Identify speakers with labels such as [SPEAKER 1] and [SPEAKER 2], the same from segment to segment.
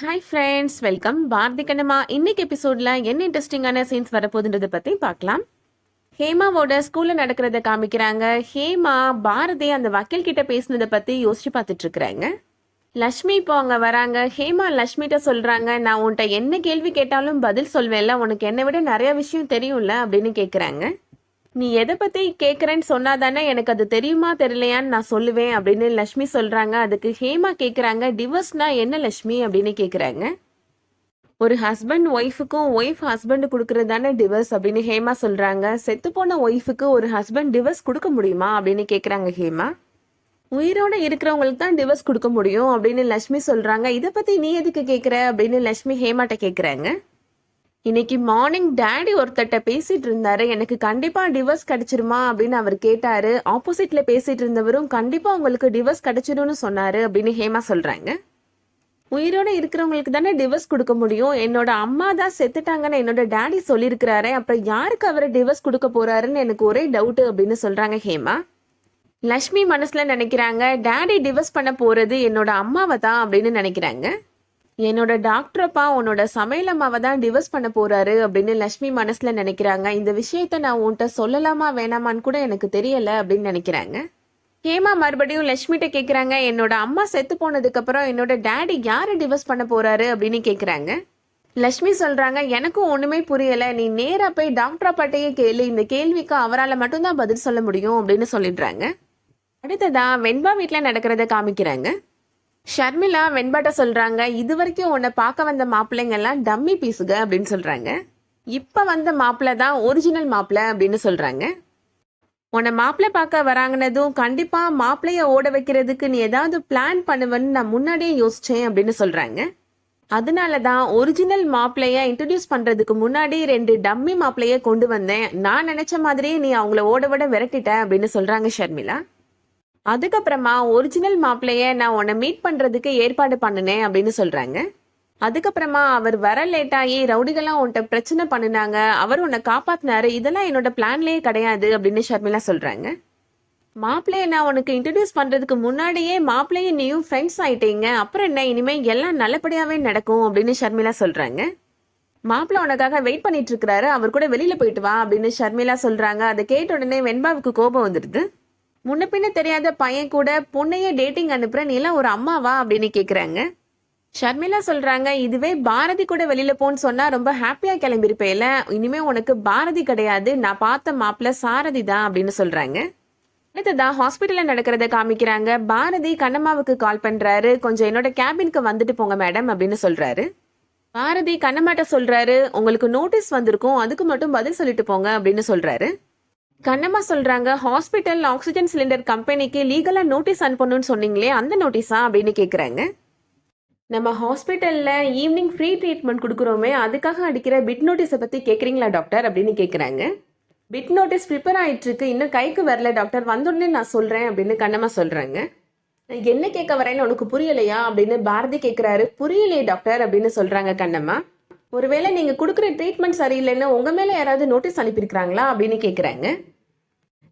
[SPEAKER 1] Hi friends, welcome. Bharathi Kannamma இன்னைக்கு எபிசோட்ல என்ன இன்ட்ரெஸ்டிங்கான சீன்ஸ் வரப்போகுதுன்றதை பற்றி பார்க்கலாம். ஹேமாவோட ஸ்கூல்ல நடக்கிறத காமிக்கிறாங்க. ஹேமா பாரதி அந்த வக்கீல் கிட்ட பேசினதை பற்றி யோசிச்சு பார்த்துட்டு இருக்கிறாங்க. லக்ஷ்மி இப்போ அங்கே வராங்க. ஹேமா லக்ஷ்மிகிட்ட சொல்கிறாங்க, நான் உன்கிட்ட என்ன கேள்வி கேட்டாலும் பதில் சொல்வேன்ல, உனக்கு என்னை விட நிறைய விஷயம் தெரியும்ல அப்படின்னு கேட்குறாங்க. நீ எதை பற்றி கேட்குறேன்னு சொன்னாதானே எனக்கு அது தெரியுமா தெரியலையான்னு நான் சொல்லுவேன் அப்படின்னு லக்ஷ்மி சொல்கிறாங்க. அதுக்கு ஹேமா கேட்குறாங்க, டிவோர்ஸ்னா என்ன லக்ஷ்மி அப்படின்னு கேட்குறாங்க. ஒரு ஹஸ்பண்ட் ஒய்ஃபுக்கும் ஒய்ஃப் ஹஸ்பண்ட் கொடுக்கறது தானே டிவோர்ஸ் அப்படின்னு ஹேமா சொல்கிறாங்க. செத்துப்போன ஒய்ஃபுக்கு ஒரு ஹஸ்பண்ட் டிவோர்ஸ் கொடுக்க முடியுமா அப்படின்னு கேட்குறாங்க ஹேமா. உயிரோட இருக்கிறவங்களுக்கு தான் டிவோர்ஸ் கொடுக்க முடியும் அப்படின்னு லக்ஷ்மி சொல்கிறாங்க. இதை பற்றி நீ எதுக்கு கேட்குற அப்படின்னு லக்ஷ்மி ஹேமாட்ட கேட்குறாங்க. இன்னைக்கு மார்னிங் டேடி ஒருத்தட்ட பேசிட்டு இருந்தாரு. எனக்கு கண்டிப்பா டிவோர்ஸ் கிடைச்சிருமா அப்படின்னு அவர் கேட்டாரு. ஆப்போசிட்ல பேசிட்டு இருந்தவரும் கண்டிப்பா உங்களுக்கு டிவோர்ஸ் கிடைச்சிரும்னு சொன்னாரு அப்படின்னு ஹேமா சொல்றாங்க. உயிரோட இருக்கிறவங்களுக்கு தானே டிவோர்ஸ் கொடுக்க முடியும். என்னோட அம்மா தான் செத்துட்டாங்கன்னு என்னோட டேடி சொல்லியிருக்கிறாரு. அப்புறம் யாருக்கு அவர் டிவோர்ஸ் கொடுக்க போறாருன்னு எனக்கு ஒரே டவுட் அப்படின்னு சொல்றாங்க ஹேமா. லக்ஷ்மி மனசுல நினைக்கிறாங்க, டேடி டிவோர்ஸ் பண்ண போறது என்னோட அம்மாவை தான் அப்படின்னு நினைக்கிறாங்க. என்னோட டாக்டரப்பா உன்னோட சமையல் அம்மாவை தான் டிவோர்ஸ் பண்ண போறாரு அப்படின்னு லக்ஷ்மி மனசுல நினைக்கிறாங்க. இந்த விஷயத்த நான் உன்கிட்ட சொல்லலாமா வேணாமான்னு கூட எனக்கு தெரியல அப்படின்னு நினைக்கிறாங்க. ஹேமா மறுபடியும் லக்ஷ்மிகிட்ட கேட்குறாங்க, என்னோட அம்மா செத்து போனதுக்கு அப்புறம் என்னோட டேடி யாரை டிவோர்ஸ் பண்ண போறாரு அப்படின்னு கேட்குறாங்க. லக்ஷ்மி சொல்றாங்க, எனக்கும் ஒண்ணுமே புரியல, நீ நேரா போய் டாக்டர் அப்பாட்டையே கேளு, இந்த கேள்விக்கு அவரால் மட்டும்தான் பதில் சொல்ல முடியும் அப்படின்னு சொல்லிடுறாங்க. அடுத்ததா வெண்பா வீட்டில் நடக்கிறத காமிக்கிறாங்க. ஷர்மிளா வெண்பாட்ட சொல்றாங்க, இது வரைக்கும் உன்னை பார்க்க வந்த மாப்பிள்ளைங்க எல்லாம் டம்மி பீஸுக அப்படின்னு சொல்றாங்க. இப்ப வந்த மாப்பிள்ளை தான் ஒரிஜினல் மாப்பிள்ளை அப்படின்னு சொல்றாங்க. உன்னை மாப்பிள்ளை பார்க்க வராங்கனதும் கண்டிப்பா மாப்பிள்ளைய ஓட வைக்கிறதுக்கு நீ ஏதாவது பிளான் பண்ணுவேன்னு நான் முன்னாடியே யோசிச்சேன் அப்படின்னு சொல்றாங்க. அதனாலதான் ஒரிஜினல் மாப்பிள்ளைய இன்ட்ரடியூஸ் பண்றதுக்கு முன்னாடி 2 டம்மி மாப்பிள்ளைய கொண்டு வந்தேன். நான் நினைச்ச மாதிரியே நீ அவங்கள ஓட விட விரட்டிட்ட அப்படின்னு சொல்றாங்க ஷர்மிளா. அதுக்கப்புறமா ஒரிஜினல் மாப்பிள்ளைய நான் உன்னை மீட் பண்றதுக்கு ஏற்பாடு பண்ணினேன் அப்படின்னு சொல்றாங்க. அதுக்கப்புறமா அவர் வர லேட்டாகி ரவுடிகள்லாம் உன்கிட்ட பிரச்சனை பண்ணினாங்க, அவர் உன்னை காப்பாத்தினாரு, இதெல்லாம் என்னோட பிளான்லயே கிடையாது அப்படின்னு ஷர்மிளா சொல்றாங்க. மாப்பிள்ளைய நான் உனக்கு இன்ட்ரடியூஸ் பண்றதுக்கு முன்னாடியே மாப்பிள்ளையும் நீயும் ஃப்ரெண்ட்ஸ் ஆயிட்டீங்க, அப்புறம் என்ன, இனிமே எல்லாம் நல்லபடியாவே நடக்கும் அப்படின்னு ஷர்மிளா சொல்றாங்க. மாப்பிள்ளை உனக்காக வெயிட் பண்ணிட்டு இருக்கிறாரு, அவர் கூட வெளியில போயிட்டு வா அப்படின்னு ஷர்மிளா சொல்றாங்க. அதை கேட்ட உடனே வெண்பாவுக்கு கோபம் வந்துடுது. முன்ன பின்ன தெரியாத பையன் கூட பொண்ணையே டேட்டிங் அனுப்புற, நீ எல்லாம் ஒரு அம்மாவா அப்படின்னு கேக்குறாங்க. ஷர்மிளா சொல்றாங்க, இதுவே பாரதி கூட வெளியில போன்னு சொன்னா ரொம்ப ஹாப்பியா கிளம்பிருப்பேல, இனிமே உனக்கு பாரதி கிடையாது, நான் பார்த்த மாப்பிள்ள சாரதி தான் அப்படின்னு சொல்றாங்க. அடுத்ததான் ஹாஸ்பிட்டல்ல நடக்கிறத காமிக்கிறாங்க. பாரதி கண்ணம்மாவுக்கு கால் பண்றாரு, கொஞ்சம் என்னோட கேபினுக்கு வந்துட்டு போங்க மேடம் அப்படின்னு சொல்றாரு. பாரதி கண்ணம்மாட்ட சொல்றாரு, உங்களுக்கு நோட்டீஸ் வந்திருக்கும், அதுக்கு மட்டும் பதில் சொல்லிட்டு போங்க அப்படின்னு சொல்றாரு. கண்ணம்மா சொல்றாங்க, ஹாஸ்பிட்டல் ஆக்சிஜன் சிலிண்டர் கம்பெனிக்கு லீகலா நோட்டீஸ் அனுப்பணும்னு சொன்னீங்களே, அந்த நோட்டீஸா அப்படின்னு கேக்குறாங்க. நம்ம ஹாஸ்பிட்டல்ல ஈவினிங் ஃப்ரீ ட்ரீட்மெண்ட் கொடுக்குறோமே, அதுக்காக அடிக்கிற பிட் நோட்டீஸை பத்தி கேக்குறீங்களா டாக்டர் அப்படின்னு கேக்குறாங்க. பிட் நோட்டீஸ் ப்ரிப்பேர் ஆயிட்டு இருக்கு, இன்னும் கைக்கு வரல டாக்டர், வந்தோடனே நான் சொல்றேன் அப்படின்னு கண்ணம்மா சொல்றாங்க. என்ன கேட்க வரேன்னு உனக்கு புரியலையா அப்படின்னு பாரதி கேக்குறாரு. புரியலையே டாக்டர் அப்படின்னு சொல்றாங்க கண்ணம்மா. ஒருவேளை நீங்க கொடுக்குற ட்ரீட்மெண்ட் சரியில்லைன்னு உங்க மேல யாராவது நோட்டீஸ் அனுப்பியிருக்கிறாங்களா அப்படின்னு கேக்குறாங்க.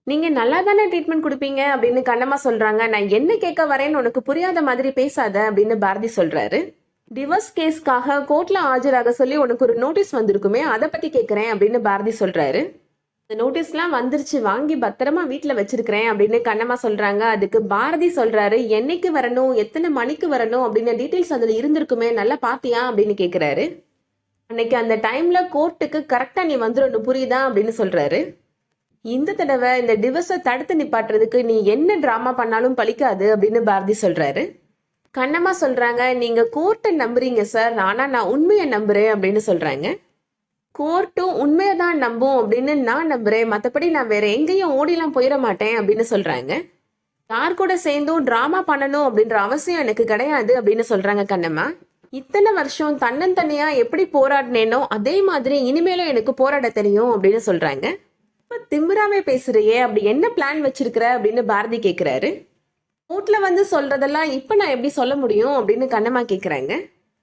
[SPEAKER 1] நீங்க நல்லா தானே ட்ரீட்மெண்ட் கொடுப்பீங்க அப்படின்னு கண்ணம்மா சொல்றாங்க. நான் என்ன கேட்க வரேன்னு உனக்கு புரியாத மாதிரி பேசாத அப்படின்னு பாரதி சொல்றாரு. டிவோர்ஸ் கேஸ்க்காக கோர்ட்ல ஆஜராக சொல்லி உனக்கு ஒரு நோட்டீஸ் வந்திருக்குமே, அதை பத்தி கேட்கிறேன் அப்படின்னு பாரதி சொல்றாரு. இந்த நோட்டீஸ்லாம் வந்துருச்சு, வாங்கி பத்திரமா வீட்டுல வச்சிருக்கிறேன் அப்படின்னு கண்ணம்மா சொல்றாங்க. அதுக்கு பாரதி சொல்றாரு, என்னைக்கு வரணும், எத்தனை மணிக்கு வரணும் அப்படின்னு டீட்டெயில்ஸ் அதுல இருந்திருக்குமே, நல்லா பாத்தியா அப்படின்னு கேக்குறாரு. அன்னைக்கு அந்த டைம்ல கோர்ட்டுக்கு கரெக்டா நீ வந்துடணும், புரியுதா அப்படின்னு சொல்றாரு. இந்த தடவை இந்த டிவோர்ஸை தடுத்து நிப்பாட்டுறதுக்கு நீ என்ன டிராமா பண்ணாலும் பலிக்காது அப்படின்னு பாரதி சொல்றாரு. கண்ணம்மா சொல்றாங்க, நீங்க கோர்ட்டை நம்புறீங்க சார், ஆனா நான் உண்மையை நம்புறேன் அப்படின்னு சொல்றாங்க. கோர்ட்டும் உண்மையை தான் நம்பும் அப்படின்னு நான் நம்புறேன், மற்றபடி நான் வேற எங்கேயும் ஓடிலாம் போயிட மாட்டேன் அப்படின்னு சொல்றாங்க. யார் கூட சேர்ந்தும் டிராமா பண்ணணும் அப்படின்ற அவசியம் எனக்கு கிடையாது அப்படின்னு சொல்றாங்க கண்ணம்மா. இத்தனை வருஷம் தன்னந்தனியா எப்படி போராடினேனோ அதே மாதிரி இனிமேலும் எனக்கு போராட தெரியும் அப்படின்னு சொல்றாங்க. இப்ப திமிராவே பேசுறியே, அப்படி என்ன பிளான் வச்சிருக்கிற அப்படின்னு பாரதி கேக்குறாரு. கோர்ட்ல வந்து சொல்றதெல்லாம் இப்ப நான் எப்படி சொல்ல முடியும் அப்படின்னு கண்ணம்மா கேக்குறாங்க.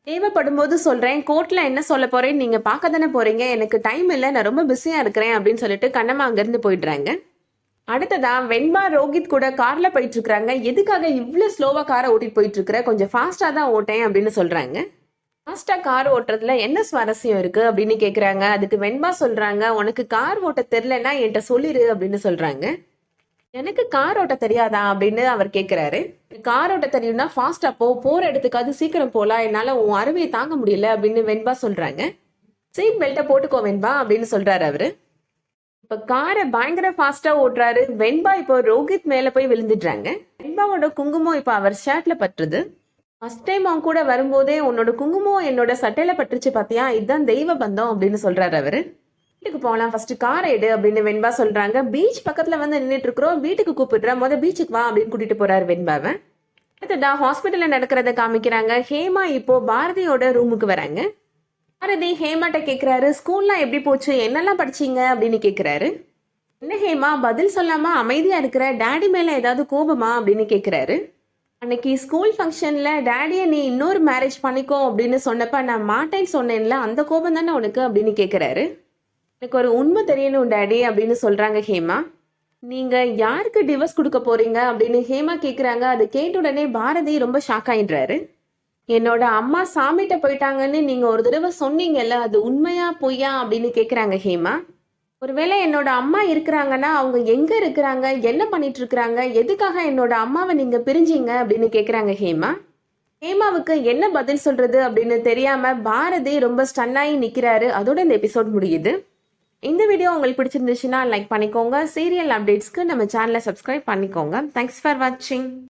[SPEAKER 1] தேவைப்படும் போது சொல்றேன், கோர்ட்ல என்ன சொல்ல போறேன்னு நீங்க பார்க்க தானே போறீங்க, எனக்கு டைம் இல்லை, நான் ரொம்ப பிஸியா இருக்கிறேன் அப்படின்னு சொல்லிட்டு கண்ணம்மா அங்கிருந்து போயிடுறாங்க. அடுத்ததான் வெண்பா ரோஹித் கூட கார்ல போயிட்டு இருக்காங்க. எதுக்காக இவ்வளவு ஸ்லோவா காரை ஓட்டிட்டு போயிட்டு இருக்கிற, கொஞ்சம் ஃபாஸ்டா தான் ஓட்டேன் அப்படின்னு சொல்றாங்க. ஃபாஸ்டா கார் ஓட்டுறதுல என்ன சுவாரஸ்யம் இருக்கு அப்படின்னு கேக்குறாங்க. அதுக்கு வெண்பா சொல்றாங்க, உனக்கு கார் ஓட்ட தெரியலன்னா என்கிட்ட சொல்லிரு அப்படின்னு சொல்றாங்க. எனக்கு கார் ஓட்ட தெரியாதா அப்படின்னு அவர் கேக்குறாரு. கார் ஓட்ட தெரியும்னா ஃபாஸ்டா போற இடத்துக்காவது சீக்கிரம் போலாம், என்னால உன் அருமையை தாங்க முடியல அப்படின்னு வெண்பா சொல்றாங்க. சீட் பெல்ட்டை போட்டுக்கோ வெண்பா அப்படின்னு சொல்றாரு அவரு. இப்ப காரை பயங்கர ஃபாஸ்டா ஓட்டுறாரு வெண்பா. இப்போ ரோஹித் மேல போய் விழுந்துடுறாங்க. வெண்பாவோட குங்குமம் இப்ப அவர் ஷர்ட்ல பட்டுருது. ஃபர்ஸ்ட் டைம் அவன் கூட வரும்போதே உன்னோட குங்குமம் என்னோட சட்டையில பட்டுருச்சு பாத்தியா, இதுதான் தெய்வ பந்தம் அப்படின்னு சொல்றாரு அவரு. வீட்டுக்கு போகலாம், ஃபர்ஸ்ட் காரை எடு அப்படின்னு வெண்பா சொல்றாங்க. பீச் பக்கத்துல வந்து நின்றுட்டு இருக்கிறோம், வீட்டுக்கு கூப்பிடுற பீச்சுக்கு வா அப்படின்னு கூட்டிட்டு போறாரு வெண்பாவை. அடுத்ததான் ஹாஸ்பிட்டல்ல நடக்கிறத காமிக்கிறாங்க. ஹேமா இப்போ பாரதியோட ரூமுக்கு வராங்க. பாரதி ஹேமாட்ட கேக்குறாரு, ஸ்கூல்லாம் எப்படி போச்சு, என்னெல்லாம் படிச்சீங்க அப்படின்னு கேக்குறாரு. என்ன ஹேமா பதில் சொல்லாம அமைதியா இருக்கிற, டாடி மேல ஏதாவது கோபமா அப்படின்னு கேக்குறாரு. அன்னைக்கு ஸ்கூல் ஃபங்க்ஷன்ல டாடியை நீ இன்னொரு மேரேஜ் பண்ணிக்கோ அப்படின்னு சொன்னப்ப நான் மாட்டேன்னு சொன்னேன்ல, அந்த கோபம் தானே உனக்கு அப்படின்னு கேட்குறாரு. எனக்கு ஒரு உண்மை தெரியணும் டாடி அப்படின்னு சொல்றாங்க ஹேமா. நீங்க யாருக்கு டிவோர்ஸ் கொடுக்க போறீங்க அப்படின்னு ஹேமா கேட்குறாங்க. அது கேட்ட உடனே பாரதி ரொம்ப ஷாக் ஆயிடுறாரு. என்னோட அம்மா சாமிகிட்ட போயிட்டாங்கன்னு நீங்க ஒரு தடவை சொன்னீங்கல்ல, அது உண்மையா பொய்யா அப்படின்னு கேட்குறாங்க ஹேமா. ஒருவேளை என்னோட அம்மா இருக்கிறாங்கன்னா அவங்க எங்க இருக்கிறாங்க, என்ன பண்ணிட்டு இருக்கிறாங்க, எதுக்காக என்னோட அம்மாவை நீங்க பிரிஞ்சீங்க அப்படின்னு கேக்குறாங்க ஹேமா. ஹேமாவுக்கு என்ன பதில் சொல்றது அப்படின்னு தெரியாம பாரதி ரொம்ப ஸ்டன்னாகி நிக்கிறாரு. அதோட இந்த எபிசோட் முடியுது. இந்த வீடியோ உங்களுக்கு பிடிச்சிருந்துச்சுன்னா லைக் பண்ணிக்கோங்க. சீரியல் அப்டேட்ஸ்க்கு நம்ம சேனலை சப்ஸ்கிரைப் பண்ணிக்கோங்க. தேங்க்ஸ் ஃபார் வாட்சிங்.